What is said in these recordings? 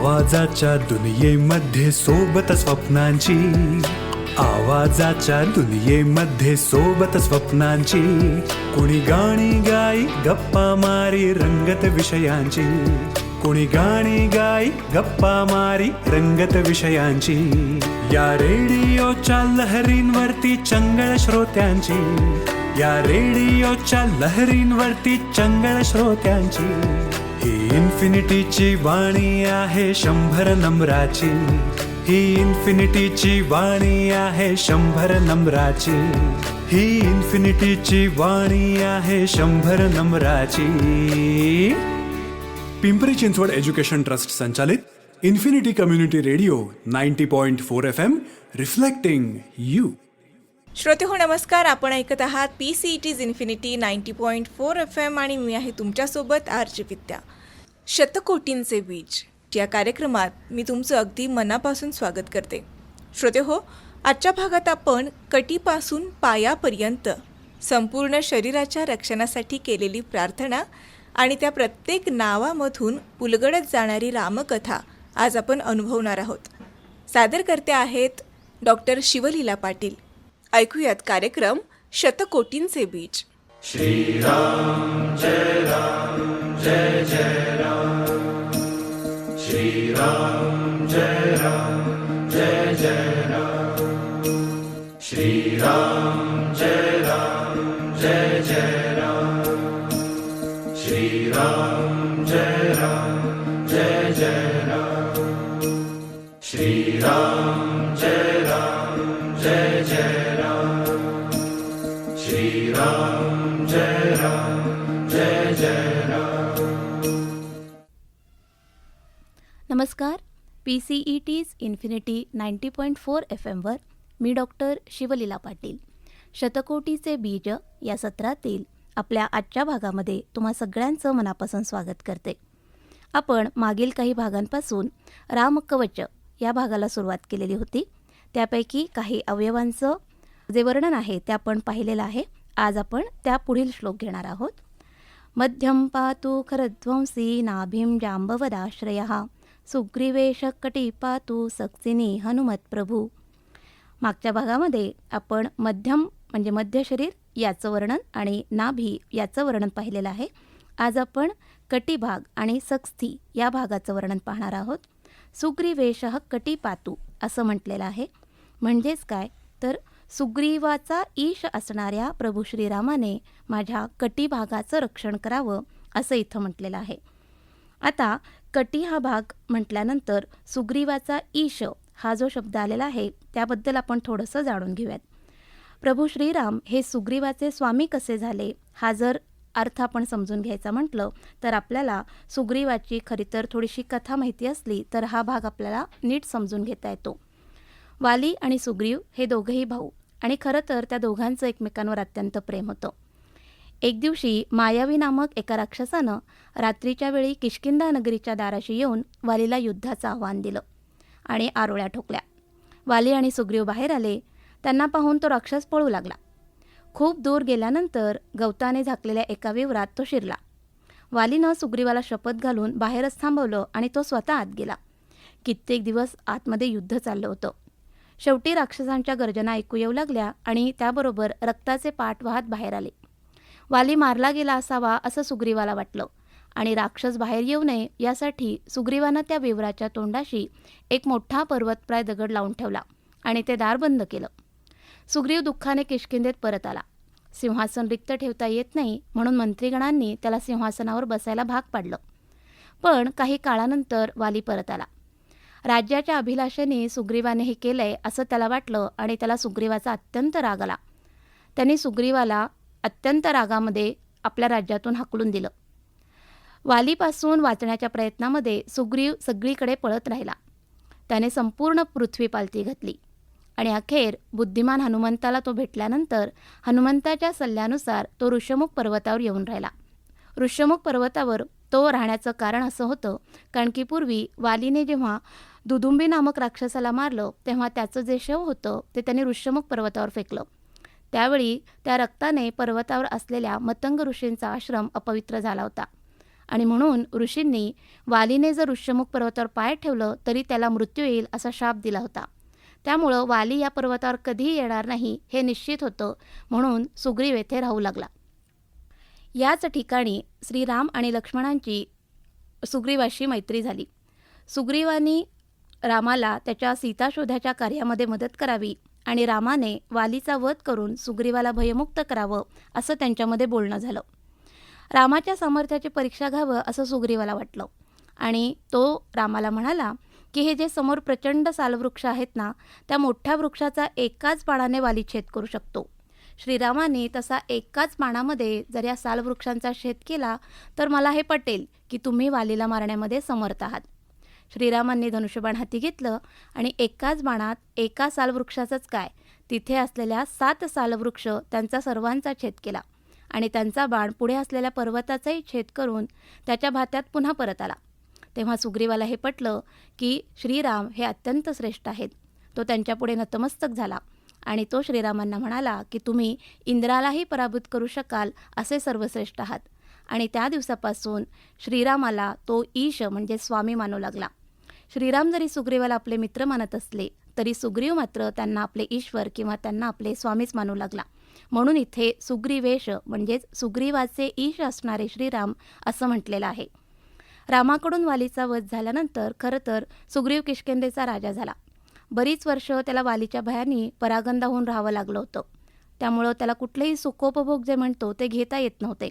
आवाजाच्या दुनियेमध्ये सोबत स्वप्नांची, आवाजाच्या दुनियेमध्ये सोबत स्वप्नांची, कुणी गाणी गाई गप्पा मारी रंगत विषयांची, कुणी गाणी गाई गप्पा मारी रंगत विषयांची. या रेडिओच्या लहरींवरती चंगळ श्रोत्यांची, या रेडिओच्या लहरींवरती चंगळ श्रोत्यांची. ही इन्फिनिटीची वाणी आहे 100 नम्राची, ही इन्फिनिटीची वाणी आहे 100 नम्राची, ही इन्फिनिटीची वाणी आहे 100 नम्राची. पिंपरी चिंचवड एज्युकेशन ट्रस्ट संचालित infinity community radio 90.4 FM, reflecting you. श्रोते हो नमस्कार. आपण ऐकत आहात PCET's इन्फिनिटी 90.4 FM आणि मी आहे तुमच्यासोबत आरजे विद्या. शतकोटींचे बीज या कार्यक्रमात मी तुमचं अगदी मनापासून स्वागत करते. श्रोते हो, आजच्या भागात आपण कटीपासून पायापर्यंत संपूर्ण शरीराच्या रक्षणासाठी केलेली प्रार्थना आणि त्या प्रत्येक नावामधून उलगडत जाणारी रामकथा आज आपण अनुभवणार आहोत. सादर करते आहेत डॉक्टर शिवलीला पाटील. ऐकूयात कार्यक्रम शतकोटींचे बीज. श्रीराम जय राम जय जय राम, श्रीराम जय राम जय जय राम, श्रीराम जय राम जय जय राम, श्रीराम जय राम जय जय राम, श्रीराम जय राम जय जय राम, श्रीराम जय राम जय जय राम. नमस्कार. PCET's इन्फिनिटी 90.4 FMवर मी डॉक्टर शिवलीला पाटील. शतकोटीचे बीज या सत्रातील आपल्या आजच्या भागामध्ये तुम्हा सगळ्यांचं मनापासून स्वागत करते. आपण मागील काही भागांपासून रामकवच या भागाला सुरुवात केलेली होती. त्यापैकी काही अवयवांचं जे वर्णन आहे ते आपण पाहिलेलं आहे. आज आपण त्या पुढील श्लोक घेणार आहोत. मध्यम पातु खरध्वंसी नाभिं जांबवदाश्रयः, सुग्रीवेश कटी पातु सक्सिनी हनुमत प्रभू. मागच्या भागामध्ये आपण मध्यम म्हणजे मध्य शरीर याचं वर्णन आणि नाभी याचं वर्णन पाहिलेलं आहे. आज आपण कटिभाग आणि सक्स्थी या भागाचं वर्णन पाहणार आहोत. सुग्रीवेश कटी पातु असं म्हटलेलं आहे. म्हणजेच काय तर सुग्रीवाचा ईश असणाऱ्या प्रभू श्रीरामाने माझ्या कटिभागाचं रक्षण करावं असं इथं म्हटलेलं आहे. आता कटी हा भाग म्हटल्यानंतर सुग्रीवाचा ईश हा जो शब्द आलेला आहे त्याबद्दल आपण थोडंसं जाणून घेऊयात. प्रभू श्रीराम हे सुग्रीवाचे स्वामी कसे झाले हा जर अर्थ आपण समजून घ्यायचा म्हटलं तर आपल्याला सुग्रीवाची खरी तर थोडीशी कथा माहिती असली तर हा भाग आपल्याला नीट समजून घेता येतो. वाली आणि सुग्रीव हे दोघेही भाऊ आणि खरं तर त्या दोघांचं एकमेकांवर अत्यंत प्रेम होतं. एक दिवशी मायावी नामक एका राक्षसानं रात्रीच्या वेळी किष्किंधा नगरीच्या दाराशी येऊन वालीला युद्धाचं आव्हान दिलं आणि आरोळ्या ठोकल्या. वाली आणि सुग्रीव बाहेर आले. त्यांना पाहून तो राक्षस पळू लागला. खूप दूर गेल्यानंतर गवताने झाकलेल्या एका विवरात तो शिरला. वालीनं सुग्रीवाला शपथ घालून बाहेरच थांबवलं आणि तो स्वतः आत गेला. कित्येक दिवस आतमध्ये युद्ध चाललं होतं. शेवटी राक्षसांच्या गर्जना ऐकू येऊ लागल्या आणि त्याबरोबर रक्ताचे पाट वाहत बाहेर आले. वाली मारला गेला असावा असं सुग्रीवाला वाटलं आणि राक्षस बाहेर येऊ नये यासाठी सुग्रीवानं त्या विवराच्या तोंडाशी एक मोठा पर्वतप्राय दगड लावून ठेवला आणि ते दार बंद केलं. सुग्रीव दुःखाने किष्किंधेत परत आला. सिंहासन रिक्त ठेवता येत नाही म्हणून मंत्रीगणांनी त्याला सिंहासनावर बसायला भाग पाडलं. पण काही काळानंतर वाली परत आला. राज्याच्या अभिलाषेने सुग्रीवाने हे केलंय असं त्याला वाटलं आणि त्याला सुग्रीवाचा अत्यंत राग आला. त्यांनी सुग्रीवाला अत्यंत रागामध्ये आपल्या राज्यातून हाकलून दिलं. वालीपासून वाचण्याच्या प्रयत्नामध्ये सुग्रीव सगळीकडे पळत राहिला. त्याने संपूर्ण पृथ्वी पालती घातली आणि अखेर बुद्धिमान हनुमंताला तो भेटल्यानंतर हनुमंताच्या सल्ल्यानुसार तो ऋष्यमुख पर्वतावर येऊन राहिला. ऋष्यमुख पर्वतावर तो राहण्याचं कारण असं होतं कारण की पूर्वी वालीने जेव्हा दुदुंबी नामक राक्षसाला मारलं तेव्हा त्याचं जे शव होतं ते त्याने ऋष्यमुख पर्वतावर फेकलं. त्यावेळी त्या रक्ताने पर्वतावर असलेल्या मतंग ऋषींचा आश्रम अपवित्र झाला होता आणि म्हणून ऋषींनी वालीने जर ऋष्यमुख पर्वतावर पाय ठेवलं तरी त्याला मृत्यू येईल असा शाप दिला होता. त्यामुळं वाली या पर्वतावर कधीही येणार नाही हे निश्चित होतं, म्हणून सुग्रीव येथे राहू लागला. याच ठिकाणी श्रीराम आणि लक्ष्मणांची सुग्रीवाशी मैत्री झाली. सुग्रीवानी रामाला त्याच्या सीताशोधाच्या कार्यामध्ये मदत करावी आणि रामाने वालीचा वध करून सुग्रीवाला भयमुक्त करावं असं त्यांच्यामध्ये बोलणं झालं. रामाच्या सामर्थ्याची परीक्षा घ्यावं असं सुग्रीवाला वाटलं आणि तो रामाला म्हणाला की हे जे समोर प्रचंड सालवृक्ष आहेत ना, त्या मोठ्या वृक्षाचा एकाच बाणाने वाली छेद करू शकतो. श्रीरामाने तसा एकाच बाणामध्ये जर या सालवृक्षांचा छेद केला तर मला हे पटेल की तुम्ही वालीला मारण्यामध्ये समर्थ आहात. श्रीरामांनी धनुष्यबाण हाती घेतलं आणि एकाच बाणात एका सालवृक्षाचंच काय, तिथे असलेल्या 7 सालवृक्ष त्यांचा सर्वांचा छेद केला आणि त्यांचा बाण पुढे असलेल्या पर्वताचाही छेद करून त्याच्या भात्यात पुन्हा परत आला. तेव्हा सुग्रीवाला हे पटलं की श्रीराम हे अत्यंत श्रेष्ठ आहेत. तो त्यांच्यापुढे नतमस्तक झाला आणि तो श्रीरामांना म्हणाला की तुम्ही इंद्रालाही पराभूत करू शकाल असे सर्वश्रेष्ठ आहात. आणि त्या दिवसापासून श्रीरामाला तो ईश म्हणजे स्वामी मानू लागला. श्रीराम जरी सुग्रीवाला आपले मित्र मानत असले तरी सुग्रीव मात्र त्यांना आपले ईश्वर किंवा त्यांना आपले स्वामीच मानू लागला. म्हणून इथे सुग्रीवेश म्हणजेच सुग्रीवाचे ईश असणारे श्रीराम असं म्हटलेलं आहे. रामाकडून वालीचा वध झाल्यानंतर खरं तर सुग्रीव किष्किंधेचा राजा झाला. बरीच वर्ष त्याला वालीच्या भयानी परागंदा होऊन राहावं लागलं होतं. त्यामुळं त्याला कुठलेही सुखोपभोग जे म्हणतो ते घेता येत नव्हते.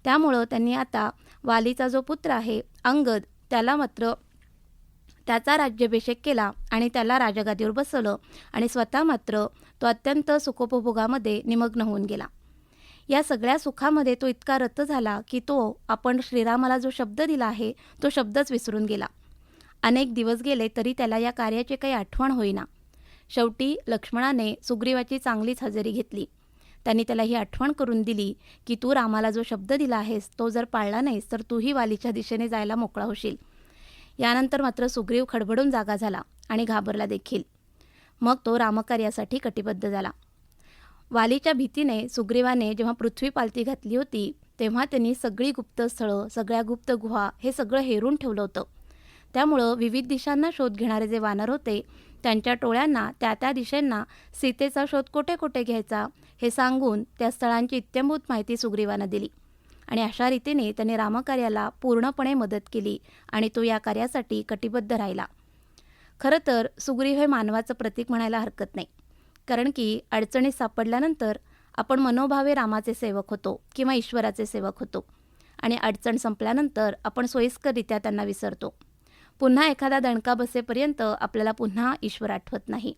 त्यामुळं त्यांनी आता वालीचा जो पुत्र आहे अंगद त्याला मात्र त्याचा राज्याभिषेक केला आणि त्याला राजगादीवर बसवलं आणि स्वतः मात्र तो अत्यंत सुखोपभोगामध्ये निमग्न होऊन गेला. या सगळ्या सुखामध्ये तो इतका रत झाला की तो आपण श्रीरामाला जो शब्द दिला आहे तो शब्दच विसरून गेला. अनेक दिवस गेले तरी त्याला या कार्याची काही आठवण होईना. शेवटी लक्ष्मणाने सुग्रीवाची चांगलीच हजेरी घेतली. त्यांनी त्याला ही आठवण करून दिली की तू रामाला जो शब्द दिला आहेस तो जर पाळला नाहीस तर तूही वालीच्या दिशेने जायला मोकळा होशील. यानंतर मात्र सुग्रीव खडबडून जागा झाला आणि घाबरला देखील. मग तो रामकार्यासाठी कटिबद्ध झाला. वालीच्या भीतीने सुग्रीवाने जेव्हा पृथ्वी पालती घातली होती तेव्हा त्यांनी सगळी गुप्त स्थळं, सगळ्या गुप्त गुहा हे सगळं हेरून ठेवलं होतं. त्यामुळं विविध दिशांना शोध घेणारे जे वानर होते त्यांच्या टोळ्यांना त्या दिशेंना सीतेचा शोध कोठे कोठे घ्यायचा हे सांगून त्या स्थळांची इत्यंभूत माहिती सुग्रीवानं दिली आणि अशा रीतीने त्याने रामकार्याला पूर्णपणे मदत केली आणि तो या कार्यासाठी कटिबद्ध राहिला. खरं तर सुग्रीव हे मानवाचं प्रतीक म्हणायला हरकत नाही, कारण की अडचणीत सापडल्यानंतर आपण मनोभावे रामाचे सेवक होतो किंवा ईश्वराचे सेवक होतो आणि अडचण संपल्यानंतर आपण सोयीस्कररित्या त्यांना विसरतो. पुन्हा एखादा दणका बसेपर्यंत आपल्याला पुन्हा ईश्वर आठवत नाही.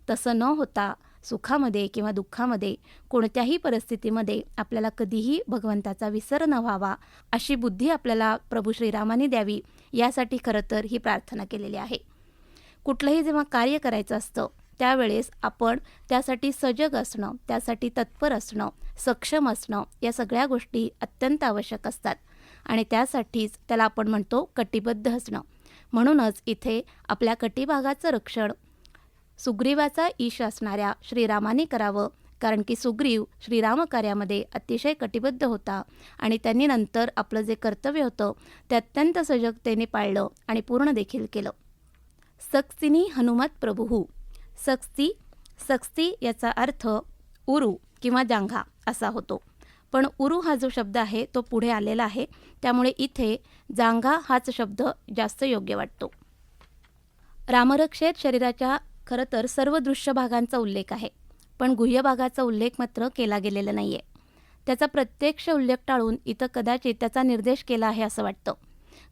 तसं न होता सुखामध्ये किंवा दुःखामध्ये कोणत्याही परिस्थितीमध्ये आपल्याला कधीही भगवंताचा विसर न व्हावा अशी बुद्धी आपल्याला प्रभू श्रीरामाने द्यावी यासाठी खरं तर ही प्रार्थना केलेली आहे. कुठलंही जेव्हा कार्य करायचं असतं त्यावेळेस आपण त्यासाठी सजग असणं, त्यासाठी तत्पर असणं, सक्षम असणं या सगळ्या गोष्टी अत्यंत आवश्यक असतात आणि त्यासाठीच त्याला आपण म्हणतो कटिबद्ध असणं. म्हणूनच इथे आपल्या कटिभागाचं रक्षण सुग्रीवाचा ईश असणाऱ्या श्रीरामाने करावं, कारण की सुग्रीव श्रीराम कार्यामध्ये अतिशय कटिबद्ध होता आणि त्यांनी नंतर आपलं जे कर्तव्य होतं ते अत्यंत सजगतेने पाळलं आणि पूर्ण देखील केलं. सक्सिनी हनुमत प्रभुहू. सक्सी याचा अर्थ उरू किंवा जांघा असा होतो, पण उरू हा जो शब्द आहे तो पुढे आलेला आहे, त्यामुळे इथे जांघा हाच शब्द जास्त योग्य वाटतो. रामरक्षेत शरीराच्या खरं तर सर्व दृश्य भागांचा उल्लेख आहे, पण गुह्य भागाचा उल्लेख मात्र केला गेलेला नाही आहे. त्याचा प्रत्यक्ष उल्लेख टाळून इथं कदाचित त्याचा निर्देश केला आहे असं वाटतं,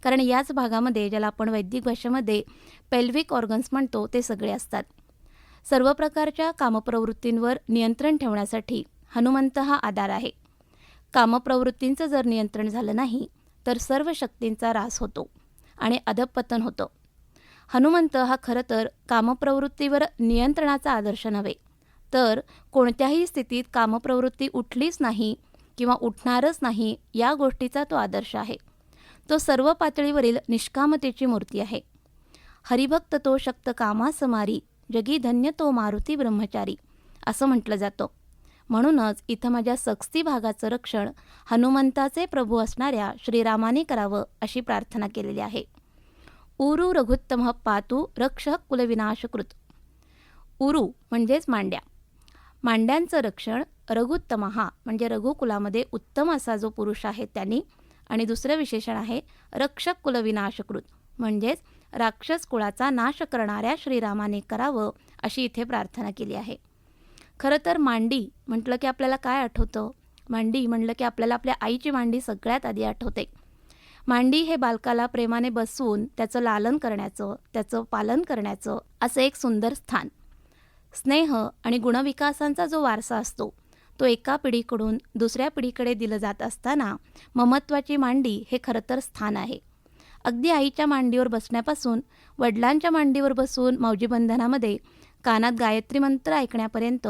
कारण याच भागामध्ये ज्याला आपण वैदिक भाषेमध्ये पेल्विक ऑर्गन्स म्हणतो ते सगळे असतात. सर्व प्रकारच्या कामप्रवृत्तींवर नियंत्रण ठेवण्यासाठी हनुमंत हा आधार आहे. कामप्रवृत्तींचं जर नियंत्रण झालं नाही तर सर्व शक्तींचा ऱ्हास होतो आणि अधःपतन होतं. हनुमंत हा खरं तर कामप्रवृत्तीवर नियंत्रणाचा आदर्श नव्हे, तर कोणत्याही स्थितीत कामप्रवृत्ती उठलीच नाही किंवा उठणारच नाही या गोष्टीचा तो आदर्श आहे. तो सर्व पातळीवरील निष्कामतेची मूर्ती आहे. हरिभक्त तो शक्त कामासमारी, जगी धन्य तो मारुती ब्रह्मचारी असं म्हटलं जातं. म्हणूनच इथं माझ्या सक्स्ती भागाचं रक्षण हनुमंताचे प्रभू असणाऱ्या श्रीरामाने करावं अशी प्रार्थना केलेली आहे. उरु रघुत्तम पातु रक्ष कुलविनाशकृत. उरु म्हणजेच मांड्या. मांड्यांचं रक्षण रघुत्तमहा म्हणजे रघुकुलामध्ये उत्तम असा जो पुरुष आहे त्यांनी, आणि दुसरं विशेषण आहे रक्षक कुलविनाशकृत म्हणजेच राक्षस कुळाचा नाश करणाऱ्या श्रीरामाने करावं अशी इथे प्रार्थना केली आहे. खरं तर मांडी म्हटलं की आपल्याला काय आठवतं? मांडी म्हटलं की आपल्याला आपल्या आईची मांडी सगळ्यात आधी आठवते. मांडी हे बालकाला प्रेमाने बसवून त्याचं लालन करण्याचं, त्याचं पालन करण्याचं असं एक सुंदर स्थान. स्नेह आणि गुणविकासांचा जो वारसा असतो तो एका पिढीकडून दुसऱ्या पिढीकडे दिलं जात असताना ममत्वाची मांडी हे खरं तर स्थान आहे. अगदी आईच्या मांडीवर बसण्यापासून वडिलांच्या मांडीवर बसून मौजीबंधनामध्ये कानात गायत्री मंत्र ऐकण्यापर्यंत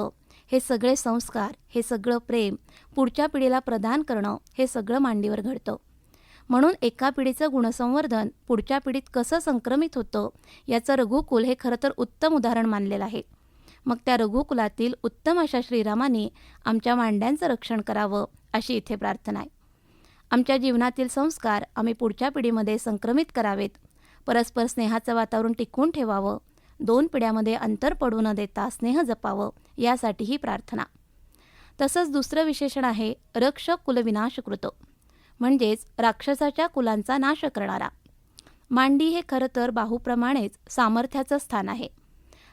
हे सगळे संस्कार, हे सगळं प्रेम पुढच्या पिढीला प्रदान करणं हे सगळं मांडीवर घडतं. म्हणून एका पिढीचं गुणसंवर्धन पुढच्या पिढीत कसं संक्रमित होतं याचं रघुकुल हे खरं तर उत्तम उदाहरण मानलेलं आहे. मग त्या रघुकुलातील उत्तम अशा श्रीरामाने आमच्या मांड्यांचं रक्षण करावं अशी इथे प्रार्थना आहे. आमच्या जीवनातील संस्कार आम्ही पुढच्या पिढीमध्ये संक्रमित करावेत, परस्पर स्नेहाचं वातावरण टिकवून ठेवावं, दोन पिढ्यामध्ये अंतर पडू न देता स्नेह जपावं यासाठी ही प्रार्थना. तसंच दुसरं विशेषण आहे रक्षक कुलविनाशकृत म्हणजेच राक्षसाच्या कुलांचा नाश करणारा. मांडी हे खरं तर बाहूप्रमाणेच सामर्थ्याचं स्थान आहे.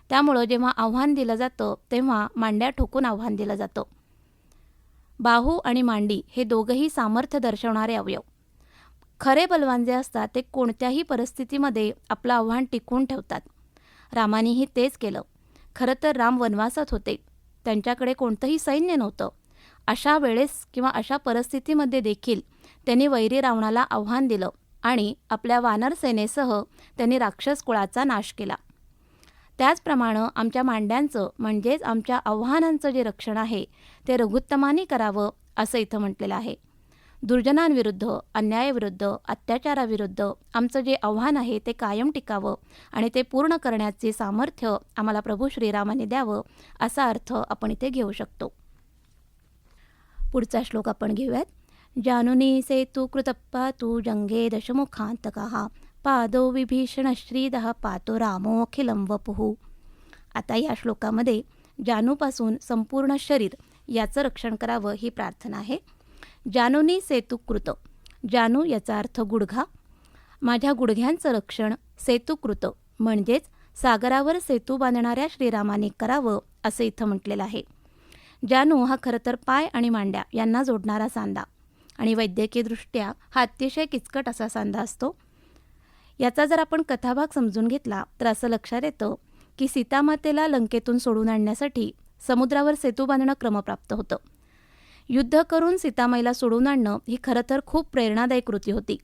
त्यामुळं जेव्हा आव्हान दिलं जातं तेव्हा मांड्या ठोकून आव्हान दिलं जातं. बाहू आणि मांडी हे दोघंही सामर्थ्य दर्शवणारे अवयव. खरे बलवान जे असतात ते कोणत्याही परिस्थितीमध्ये आपलं आव्हान टिकवून ठेवतात. रामानेही तेच केलं. खरं तर राम वनवासात होते, त्यांच्याकडे कोणतंही सैन्य नव्हतं. अशा वेळेस किंवा अशा परिस्थितीमध्ये देखील त्यांनी वैरी रावणाला आव्हान दिलं आणि आपल्या वानर सेनेसह त्यांनी राक्षस कुळाचा नाश केला. त्याचप्रमाणे आमच्या मांड्यांचं म्हणजेच आमच्या आव्हानांचं जे रक्षण आहे ते रघुत्तमाने करावं असं इथं म्हटलेलं आहे. दुर्जनांविरुद्ध, अन्यायाविरुद्ध, अत्याचाराविरुद्ध आमचं जे आव्हान आहे ते कायम टिकावं आणि ते पूर्ण करण्याचे सामर्थ्य आम्हाला प्रभू श्रीरामाने द्यावं असा अर्थ आपण इथे घेऊ शकतो. पुढचा श्लोक आपण घेऊयात. जानुनी सेतु कृतप्पातु जंगे दशमुखांतकः पादो विभीषण श्रीदः पातो रामो अखिलं वपुः. आता या श्लोकामध्ये जानूपासून संपूर्ण शरीर याचं रक्षण करावं ही प्रार्थना आहे. जानूनी सेतुकृत. जानू याचा अर्थ गुडघा. माझ्या गुडघ्यांचं रक्षण सेतुकृत म्हणजेच सागरावर सेतू बांधणाऱ्या श्रीरामाने करावं असं इथं म्हटलेलं आहे. जानू हा खरं तर पाय आणि मांड्या यांना जोडणारा सांधा आणि वैद्यकीयदृष्ट्या हा अतिशय किचकट असा सांधा असतो. याचा जर आपण कथाभाग समजून घेतला तर असं लक्षात येतं की सीतामातेला लंकेतून सोडून आणण्यासाठी समुद्रावर सेतू बांधणं क्रमप्राप्त होतं. युद्ध करून सीतामाईला सोडून आणणं ही खरं तर खूप प्रेरणादायी कृती होती.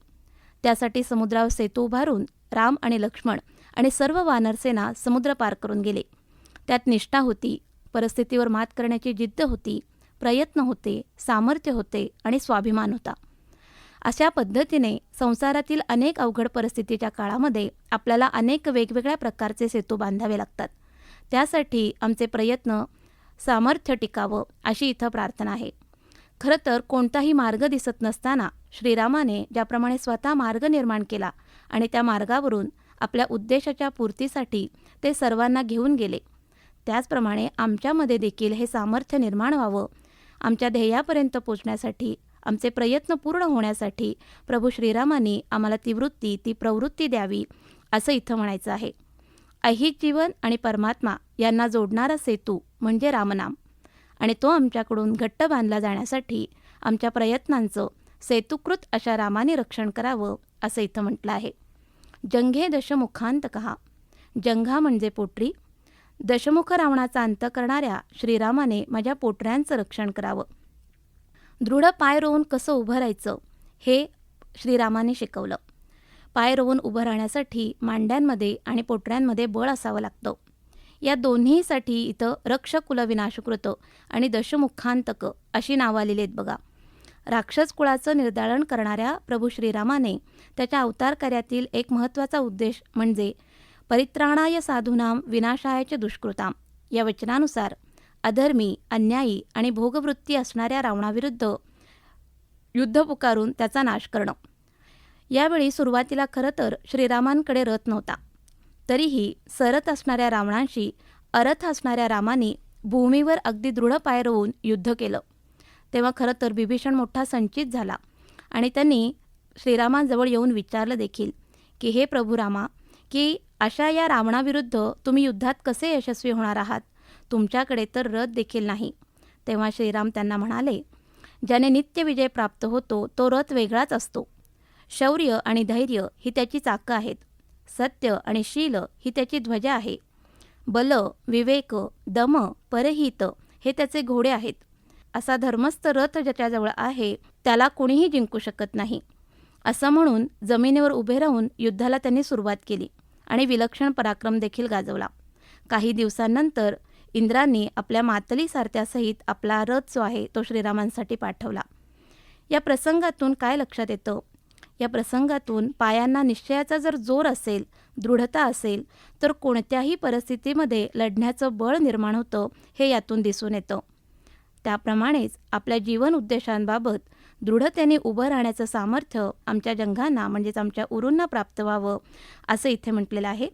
त्यासाठी समुद्रावर सेतू उभारून राम आणि लक्ष्मण आणि सर्व वानरसेना समुद्र पार करून गेले. त्यात निष्ठा होती, परिस्थितीवर मात करण्याची जिद्द होती, प्रयत्न होते, सामर्थ्य होते आणि स्वाभिमान होता. अशा पद्धतीने संसारातील अनेक अवघड परिस्थितीच्या काळामध्ये आपल्याला अनेक वेगवेगळ्या प्रकारचे सेतू बांधावे लागतात. त्यासाठी आमचे प्रयत्न, सामर्थ्य टिकावं अशी इथं प्रार्थना आहे. खरं तर कोणताही मार्ग दिसत नसताना श्रीरामाने ज्याप्रमाणे स्वतः मार्ग निर्माण केला आणि त्या मार्गावरून आपल्या उद्देशाच्या पूर्तीसाठी ते सर्वांना घेऊन गेले, त्याचप्रमाणे आमच्यामध्ये देखील हे सामर्थ्य निर्माण व्हावं. आमच्या ध्येयापर्यंत पोचण्यासाठी, आमचे प्रयत्न पूर्ण होण्यासाठी प्रभू श्रीरामाने आम्हाला ती वृत्ती, ती प्रवृत्ती द्यावी असं इथं म्हणायचं आहे. ऐहिक जीवन आणि परमात्मा यांना जोडणारा सेतू म्हणजे रामनाम आणि तो आमच्याकडून घट्ट बांधला जाण्यासाठी आमच्या प्रयत्नांचं सेतुकृत अशा रामाने रक्षण करावं असं इथं म्हटलं आहे. जंघे दशमुखांतकः. जंघा म्हणजे पोटरी. दशमुख रावणाचा अंत करणाऱ्या श्रीरामाने माझ्या पोटऱ्यांचं रक्षण करावं. दृढ पाय रोवून कसं उभं राहायचं हे श्रीरामाने शिकवलं. पाय रोवून उभं राहण्यासाठी मांड्यांमध्ये आणि पोटऱ्यांमध्ये बळ असावं लागतं. या दोन्हीसाठी इथं रक्षक कुलविनाशकृत आणि दशमुखांतक अशी नावं आलेली आहेत बघा. राक्षस कुळाचं निर्दालन करणाऱ्या प्रभू श्रीरामाने त्याच्या अवतार कार्यातील एक महत्त्वाचा उद्देश म्हणजे परित्राणाय साधूनाम विनाशाय च दुष्कृताम या वचनानुसार अधर्मी, अन्यायी आणि भोगवृत्ती असणाऱ्या रावणाविरुद्ध युद्ध पुकारून त्याचा नाश करणं. यावेळी सुरुवातीला खरं तर श्रीरामांकडे रथ नव्हता. तरीही सरत असणाऱ्या रावणांशी अरथ असणाऱ्या रामाने भूमीवर अगदी दृढ पाय रोवून युद्ध केलं. तेव्हा खरं तर बिभीषण मोठा संचित झाला आणि त्यांनी श्रीरामांजवळ येऊन विचारलं देखील की हे प्रभू रामा, की अशा या रावणाविरुद्ध तुम्ही युद्धात कसे यशस्वी होणार आहात? तुमच्याकडे तर रथ देखील नाही. तेव्हा श्रीराम त्यांना म्हणाले, ज्याने नित्य विजय प्राप्त होतो तो रथ वेगळाच असतो. शौर्य आणि धैर्य ही त्याची चाकं आहेत. सत्य आणि शील ही त्याची ध्वजा आहे. बल, विवेक, दम, परहित हे त्याचे घोडे आहेत. असा धर्मस्थ रथ ज्याच्याजवळ आहे त्याला कोणीही जिंकू शकत नाही. असं म्हणून जमिनीवर उभे राहून युद्धाला त्यांनी सुरुवात केली आणि विलक्षण पराक्रम देखील गाजवला. काही दिवसांनंतर इंद्रांनी आपल्या मातली सारथ्यासहित आपला रथ जो आहे तो श्रीरामांसाठी पाठवला. या प्रसंगातून काय लक्षात येतं? या प्रसंगातून पायांना निश्चयाचा जर जोर असेल, दृढता असेल, तर कोणत्याही परिस्थितीमध्ये लढण्याचं बळ निर्माण होतं हे यातून दिसून येतं. त्याप्रमाणेच आपल्या जीवन उद्देशांबाबत दृढतेने उभं राहण्याचं सामर्थ्य आमच्या जंगांना म्हणजेच आमच्या उरूंना प्राप्त व्हावं असं इथे म्हटलेलं आहे.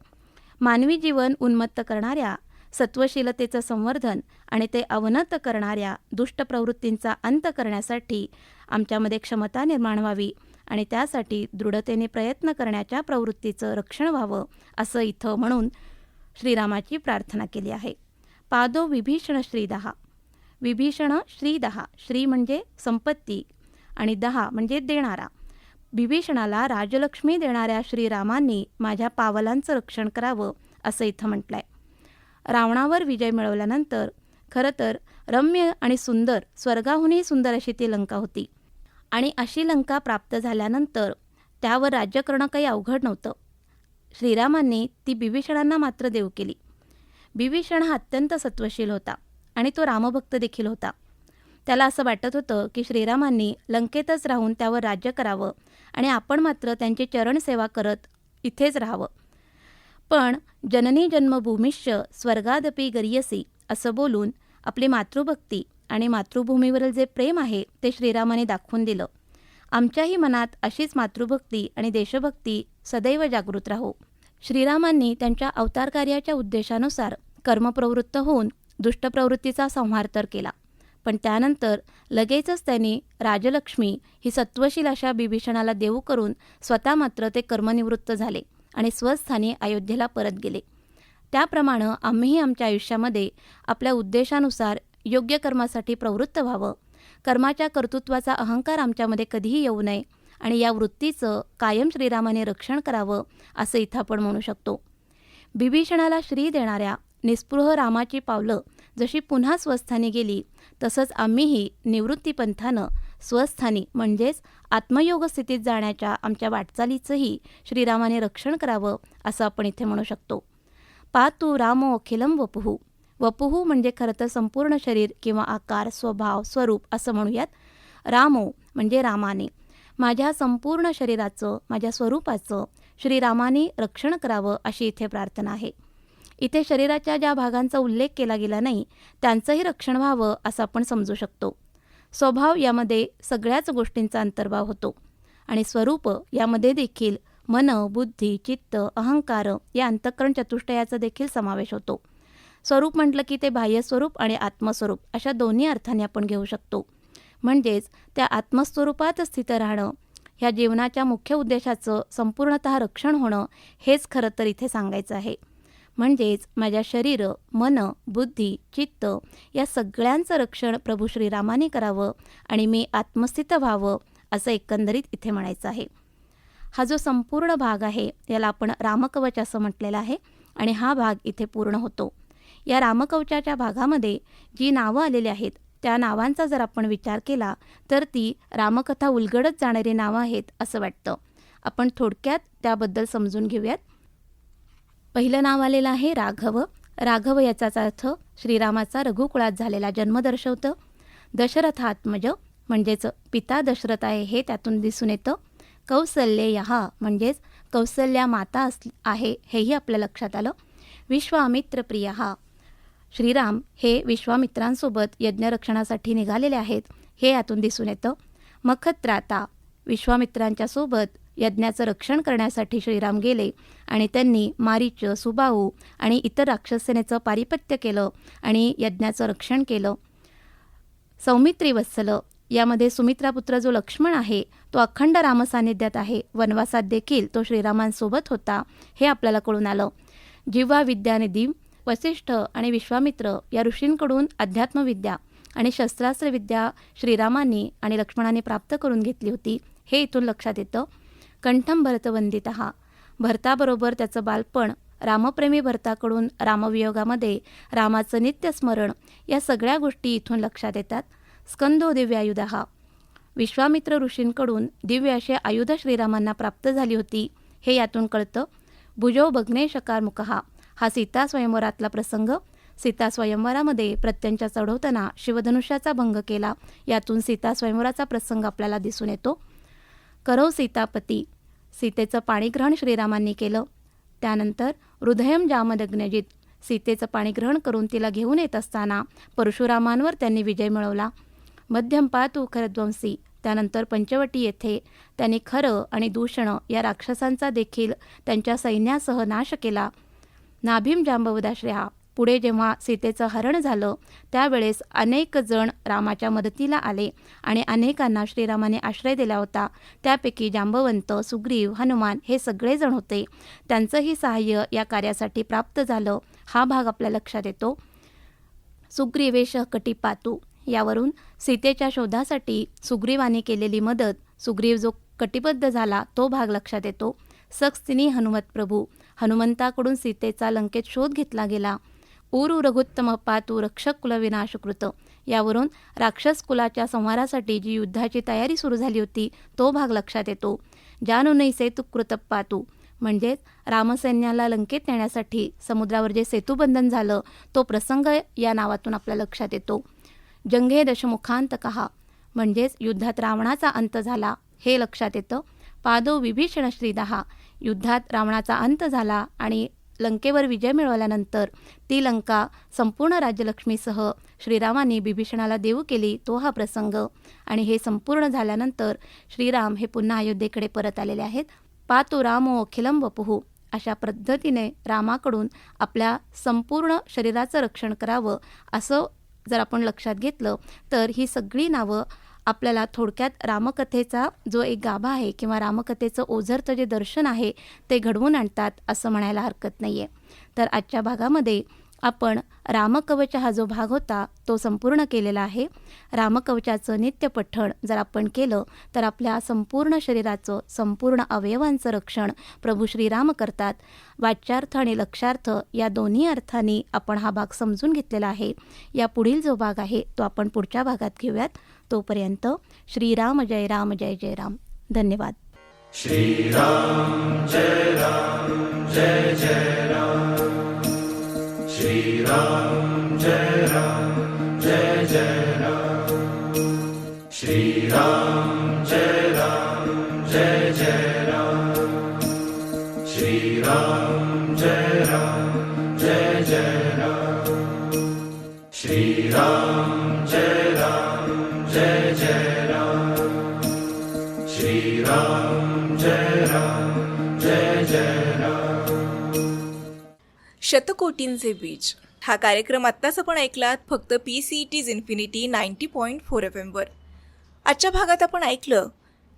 मानवी जीवन उन्मत्त करणाऱ्या सत्वशीलतेचं संवर्धन आणि ते अवनत करणाऱ्या दुष्ट प्रवृत्तींचा अंत करण्यासाठी आमच्यामध्ये क्षमता निर्माण व्हावी आणि त्यासाठी दृढतेने प्रयत्न करण्याच्या प्रवृत्तीचं रक्षण व्हावं असं इथं म्हणून श्रीरामाची प्रार्थना केली आहे. पादो विभीषण श्रीदहा. विभीषण श्रीदहा. श्री म्हणजे संपत्ती आणि दहा म्हणजे देणारा. विभीषणाला राजलक्ष्मी देणाऱ्या श्रीरामांनी माझ्या पावलांचं रक्षण करावं असं इथं म्हटलंय. रावणावर विजय मिळवल्यानंतर खरं तर रम्य आणि सुंदर, स्वर्गाहूनही सुंदर अशी ती लंका होती आणि अशी लंका प्राप्त झाल्यानंतर त्यावर राज्य करणं काही अवघड नव्हतं. श्रीरामांनी ती बिभीषणांना मात्र देऊ केली. बिभीषण हा अत्यंत सत्वशील होता आणि तो रामभक्त देखील होता. त्याला असं वाटत होतं की श्रीरामांनी लंकेतच राहून त्यावर राज्य करावं आणि आपण मात्र त्यांची चरणसेवा करत इथेच राहावं. पण जननी जन्मभूमिश्च स्वर्गादपि गरीयसी असं बोलून आपली मातृभक्ती आणि मातृभूमीवरील जे प्रेम आहे ते श्रीरामाने दाखवून दिलं. आमच्याही मनात अशीच मातृभक्ती आणि देशभक्ती सदैव जागृत राहो. श्रीरामांनी त्यांच्या अवतारकार्याच्या उद्देशानुसार कर्मप्रवृत्त होऊन दुष्टप्रवृत्तीचा संहार तर केला, पण त्यानंतर लगेचच त्यांनी राजलक्ष्मी ही सत्वशील अशा बिभीषणाला देऊ करून स्वतः मात्र ते कर्मनिवृत्त झाले आणि स्वस्थानी अयोध्येला परत गेले. त्याप्रमाणे आम्हीही आमच्या आयुष्यामध्ये आपल्या उद्देशानुसार योग्य कर्मासाठी प्रवृत्त व्हावं. कर्माच्या कर्तृत्वाचा अहंकार आमच्यामध्ये कधीही येऊ नये आणि या वृत्तीचं कायम श्रीरामाने रक्षण करावं असं इथं आपण म्हणू शकतो. बिभीषणाला श्री देणाऱ्या निस्पृह रामाची पावलं जशी पुन्हा स्वस्थानी गेली तसंच आम्हीही निवृत्तीपंथानं स्वस्थानी म्हणजेच आत्मयोग स्थितीत जाण्याच्या आमच्या वाटचालीचंही श्रीरामाने रक्षण करावं असं आपण इथे म्हणू शकतो. पातु रामो अखिलम वपुः. वपुः म्हणजे खरं तर संपूर्ण शरीर किंवा आकार, स्वभाव, स्वरूप असं म्हणूयात. रामो म्हणजे रामाने. माझ्या संपूर्ण शरीराचं, माझ्या स्वरूपाचं श्रीरामाने रक्षण करावं अशी इथे प्रार्थना आहे. इथे शरीराच्या ज्या भागांचा उल्लेख केला गेला नाही त्यांचंही रक्षण व्हावं असं आपण समजू शकतो. स्वभाव यामध्ये सगळ्याच गोष्टींचा अंतर्भाव होतो आणि स्वरूप यामध्ये देखील मन, बुद्धी, चित्त, अहंकार या अंतःकरण चतुष्टयाचा देखील समावेश होतो. स्वरूप म्हटलं की ते बाह्यस्वरूप आणि आत्मस्वरूप अशा दोन्ही अर्थाने आपण घेऊ शकतो. म्हणजेच त्या आत्मस्वरूपात स्थित राहणं ह्या जीवनाच्या मुख्य उद्देशाचं संपूर्णतः रक्षण होणं हेच खरं तर इथे सांगायचं आहे. म्हणजेच माझ्या शरीर, मन, बुद्धी, चित्त या सगळ्यांचं रक्षण प्रभू श्रीरामाने करावं आणि मी आत्मस्थित व्हावं असं एकंदरीत इथे म्हणायचं आहे. हा जो संपूर्ण भाग आहे याला आपण रामकवच असं म्हटलेलं आहे आणि हा भाग इथे पूर्ण होतो. या रामकवचाच्या भागामध्ये जी नावं आलेली आहेत त्या नावांचा जर आपण विचार केला तर ती रामकथा उलगडत जाणारी नावं आहेत असं वाटतं. आपण थोडक्यात त्याबद्दल समजून घेऊयात. पहिलं नाव आलेलं आहे राघव. राघव याचाच अर्थ श्रीरामाचा रघुकुळात झालेला जन्म दर्शवतं. दशरथात्मज म्हणजेच पिता दशरथ आहे हे त्यातून दिसून येतं. कौसल्यहा म्हणजेच कौसल्या माता आहे हेही आपल्या लक्षात आलं. विश्वामित्र प्रियहा श्रीराम हे विश्वामित्रांसोबत यज्ञरक्षणासाठी निघालेले आहेत हे यातून दिसून येतं. मखत्राता विश्वामित्रांच्या सोबत यज्ञाचं रक्षण करण्यासाठी श्रीराम गेले आणि त्यांनी मारीच, सुबाहू आणि इतर राक्षसेनेचं पारिपत्य केलं आणि यज्ञाचं रक्षण केलं. सौमित्री वत्सल यामध्ये सुमित्रापुत्र जो लक्ष्मण आहे तो अखंड रामसान्निध्यात आहे. वनवासात देखील तो श्रीरामांसोबत होता हे आपल्याला कळून आलं. जिव्हा विद्यानिधी वसिष्ठ आणि विश्वामित्र या ऋषींकडून अध्यात्मविद्या आणि शस्त्रास्त्रविद्या श्रीरामांनी आणि लक्ष्मणाने प्राप्त करून घेतली होती हे इथून लक्षात येतं. कंठम भरतवंदितः भरताबरोबर त्याचं बालपण, रामप्रेमी भरताकडून रामवियोगामध्ये रामाचं नित्यस्मरण या सगळ्या गोष्टी इथून लक्षात येतात. स्कंदो दिव्यायुधः विश्वामित्र ऋषींकडून दिव्य असे आयुध श्रीरामांना प्राप्त झाली होती हे यातून कळतं. भुजो भग्नेशकारमुखः हा सीता स्वयंवरातला प्रसंग. सीता स्वयंवरामध्ये प्रत्यंचा चढवताना शिवधनुष्याचा भंग केला यातून सीता स्वयंवराचा प्रसंग आपल्याला दिसून येतो. करौ सीतापती सीतेचं पाणीग्रहण श्रीरामांनी केलं. त्यानंतर हृदयम जामदग्नजित सीतेचं पाणीग्रहण करून तिला घेऊन येत असताना परशुरामांवर त्यांनी विजय मिळवला. मध्यम पातु खरध्वंसी त्यानंतर पंचवटी येथे त्यांनी खरं आणि दूषण या राक्षसांचा देखील त्यांच्या सैन्यासह नाश केला. नाभीम जांबवदाश्रया पुढे जेव्हा सीतेचं हरण झालं त्यावेळेस अनेक जण रामाच्या मदतीला आले आणि अनेकांना श्रीरामाने आश्रय दिला होता. त्यापैकी जांबवंत, सुग्रीव, हनुमान हे सगळेजण होते. त्यांचंही सहाय्य या कार्यासाठी प्राप्त झालं हा भाग आपल्या लक्षात येतो. सुग्रीवेश कटिपातू यावरून सीतेच्या शोधासाठी सुग्रीवाने केलेली मदत, सुग्रीव जो कटिबद्ध झाला तो भाग लक्षात येतो. सक्स्तिनी हनुमत प्रभू हनुमंताकडून सीतेचा लंकेत शोध घेतला गेला. उरु रघुत्तम पातू रक्षक कुल विनाशकृत यावरून राक्षस कुलाच्या संहारासाठी जी युद्धाची तयारी सुरू झाली होती तो भाग लक्षात येतो. जानूनई सेतुकृत पातू म्हणजेच रामसैन्याला लंकेत नेण्यासाठी समुद्रावर जे सेतुबंधन झालं तो प्रसंग या नावातून आपल्या लक्षात येतो. जंघे दशमुखांतकः म्हणजेच युद्धात रावणाचा अंत झाला हे लक्षात येतं. पादो विभीषण श्रीदहा युद्धात रावणाचा अंत झाला आणि लंकेवर विजय मिळवल्यानंतर ती लंका संपूर्ण राज्यलक्ष्मीसह श्रीरामांनी बिभीषणाला देऊ केली तो हा प्रसंग. आणि हे संपूर्ण झाल्यानंतर श्रीराम हे पुन्हा अयोध्येकडे परत आलेले आहेत. पातो रामो अखिलम वपुः अशा पद्धतीने रामाकडून आपल्या संपूर्ण शरीराचं रक्षण करावं असं जर आपण लक्षात घेतलं तर ही सगळी नावं आपल्याला थोडक्यात रामकथेचा जो एक गाभा आहे किंवा रामकथेचं ओझरतं जे दर्शन आहे ते घडवून आणतात असं म्हणायला हरकत नाही आहे. तर आजच्या भागामध्ये आपण रामकवच हा जो भाग होता तो संपूर्ण केलेला आहे. रामकवचाचं नित्य पठण जर आपण केलं तर आपल्या संपूर्ण शरीराचं, संपूर्ण अवयवांचं रक्षण प्रभू श्रीराम करतात. वाच्यार्थ आणि लक्षार्थ या दोन्ही अर्थांनी आपण हा भाग समजून घेतलेला आहे. या पुढील जो भाग आहे तो आपण पुढच्या भागात घेऊयात. तोपर्यंत श्रीराम जय राम जय जय राम. धन्यवाद. श्रीराम जय राम जय जय राम. श्रीराम जय राम जय जय राम. श्रीराम जय राम जय जय राम. श्रीराम जय राम जय जय राम. श्रीराम जय राम जय जय राम. श्रीराम जय राम जय जय राम. शतकोटींचे बीज हा कार्यक्रम आत्ताच आपण ऐकलात फक्त PCET's इन्फिनिटी 90.4 FM वर. आजच्या भागात आपण ऐकलं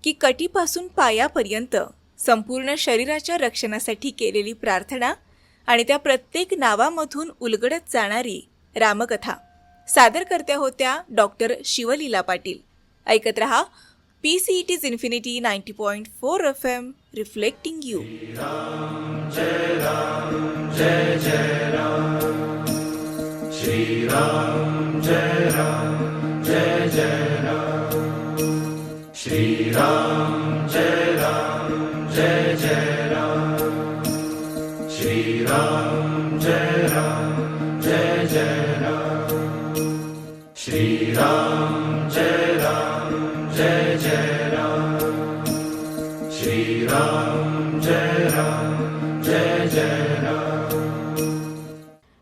की कटीपासून पायापर्यंत संपूर्ण शरीराच्या रक्षणासाठी केलेली प्रार्थना आणि त्या प्रत्येक नावामधून उलगडत जाणारी रामकथा. सादरकर्त्या होत्या डॉक्टर शिवलीला पाटील. ऐकत रहा PCET's infinity 90.4 FM reflecting you. जय राम जय जय राम. श्रीराम जय राम जय जय राम. श्रीराम जय राम जय जय राम. श्रीराम